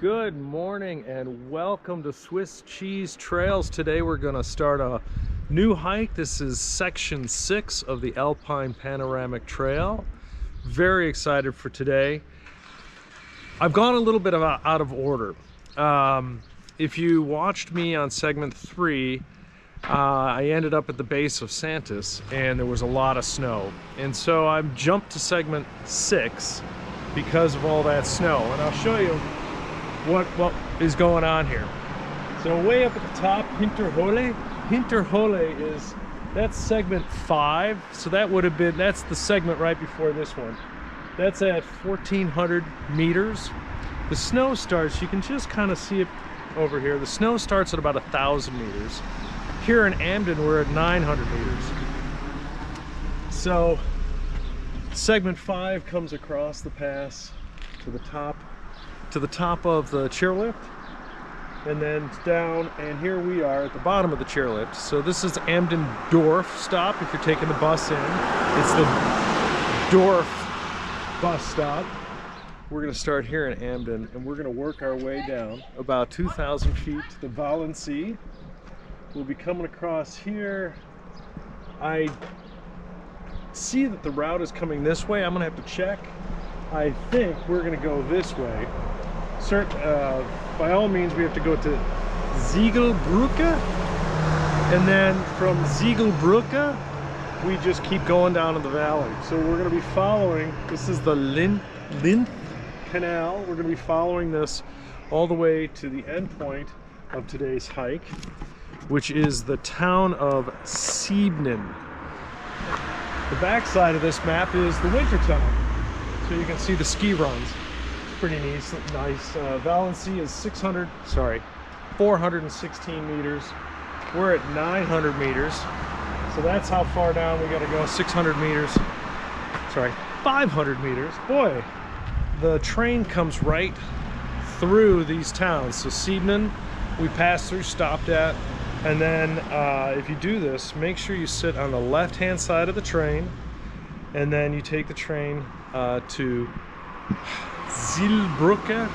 Good morning and welcome to Swiss Cheese Trails. Today we're going to start a new hike. This is section 6 of the Alpine Panorama Trail. Very excited for today. I've gone a little bit out of order. If you watched me on segment 3, I ended up at the base of Santis and there was a lot of snow. And so I've jumped to segment 6 because of all that snow. And I'll show you what is going on here. So way up at the top, Hinterhole that's segment 5. So that would have been, that's the segment right before this one. That's at 1,400 meters. The snow starts, you can just kind of see it over here. The snow starts at about 1,000 meters. Here in Amden, we're at 900 meters. So segment 5 comes across the pass to the top of the chairlift, and then down, and here we are at the bottom of the chairlift. So this is Amden Dorf stop if you're taking the bus in. It's the Dorf bus stop. We're going to start here in Amden and we're going to work our way down about 2,000 feet to the Weesen. We'll be coming across here. I see that the route is coming this way. I'm going to have to check. I think we're going to go this way. By all means, we have to go to Ziegelbrücke, and then from Ziegelbrücke, we just keep going down in the valley. So we're going to be following, this is the Linth Canal. We're going to be following this all the way to the end point of today's hike, which is the town of Siebnen. The back side of this map is the winter town. So you can see the ski runs. It's pretty nice. Valency is 416 meters. We're at 900 meters. So that's how far down we got to go. 500 meters. Boy, the train comes right through these towns. So Siebnen, we passed through, stopped at, and then if you do this, make sure you sit on the left-hand side of the train, and then you take the train to Ziegelbrücke.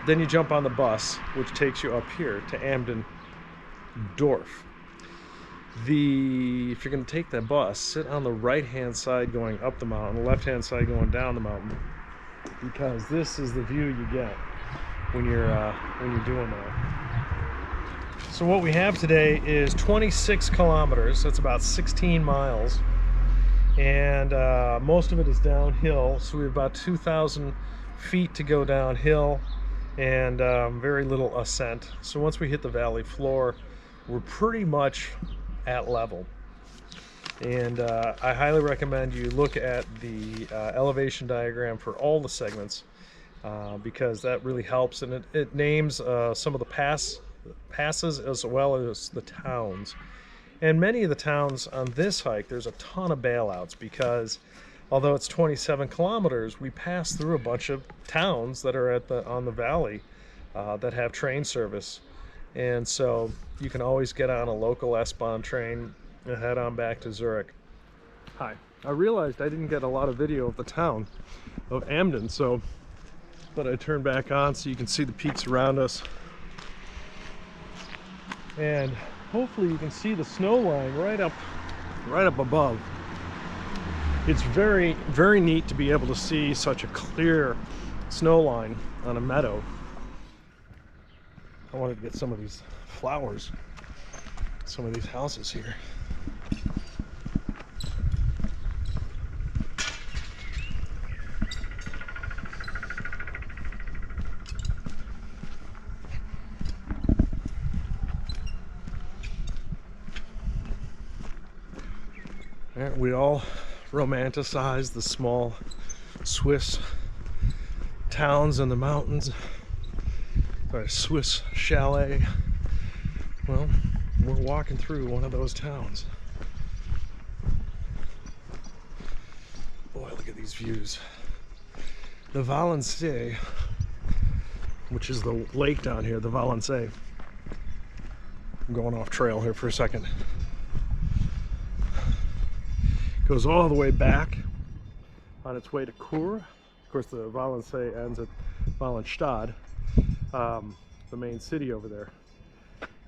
Then you jump on the bus, which takes you up here to Amden Dorf. If you're going to take that bus, sit on the right-hand side going up the mountain, the left-hand side going down the mountain, because this is the view you get when you're doing that. So what we have today is 26 kilometers. That's about 16 miles. And most of it is downhill, so we have about 2,000 feet to go downhill, and very little ascent. So once we hit the valley floor, we're pretty much at level. And I highly recommend you look at the elevation diagram for all the segments, because that really helps, and it names some of the passes as well as the towns. And many of the towns on this hike, there's a ton of bailouts, because although it's 27 kilometers, we pass through a bunch of towns that are on the valley that have train service. And so you can always get on a local S-Bahn train and head on back to Zurich. Hi, I realized I didn't get a lot of video of the town of Amden, so but I turned back on so you can see the peaks around us. And hopefully you can see the snow line right up above. It's very, very neat to be able to see such a clear snow line on a meadow. I wanted to get some of these flowers, some of these houses here. We all romanticize the small Swiss towns in the mountains, or a Swiss chalet. Well, we're walking through one of those towns. Boy, look at these views. The Weesen, which is the lake down here, the Weesen. I'm going off trail here for a second. Goes all the way back on its way to Chur. Of course, the Weesen ends at Wallenstad, the main city over there.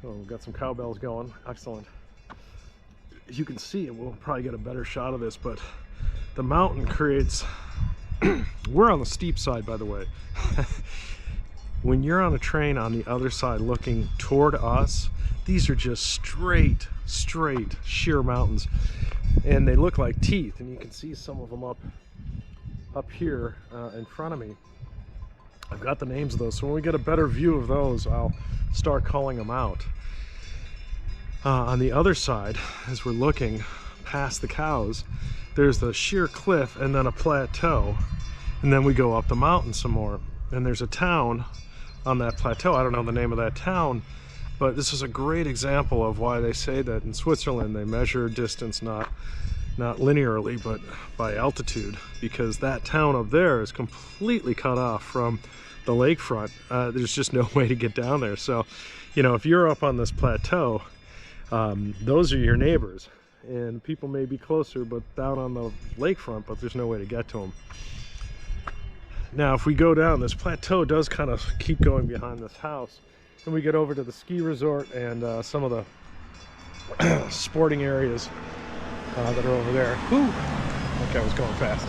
Oh, we've got some cowbells going. Excellent. As you can see, and we'll probably get a better shot of this, but the mountain creates we're on the steep side, by the way. When you're on a train on the other side looking toward us, these are just straight sheer mountains, and they look like teeth, and you can see some of them up here in front of me. I've got the names of those, so when we get a better view of those, I'll start calling them out. On the other side, as we're looking past the cows, there's the sheer cliff and then a plateau, and then we go up the mountain some more, and there's a town on that plateau. I don't know the name of that town, but this is a great example of why they say that in Switzerland they measure distance not linearly but by altitude, because that town up there is completely cut off from the lakefront. There's just no way to get down there. So, you know, if you're up on this plateau, those are your neighbors, and people may be closer but down on the lakefront, but there's no way to get to them. Now if we go down, this plateau does kind of keep going behind this house, and we get over to the ski resort and some of the sporting areas that are over there. Whew. Okay, I was going fast.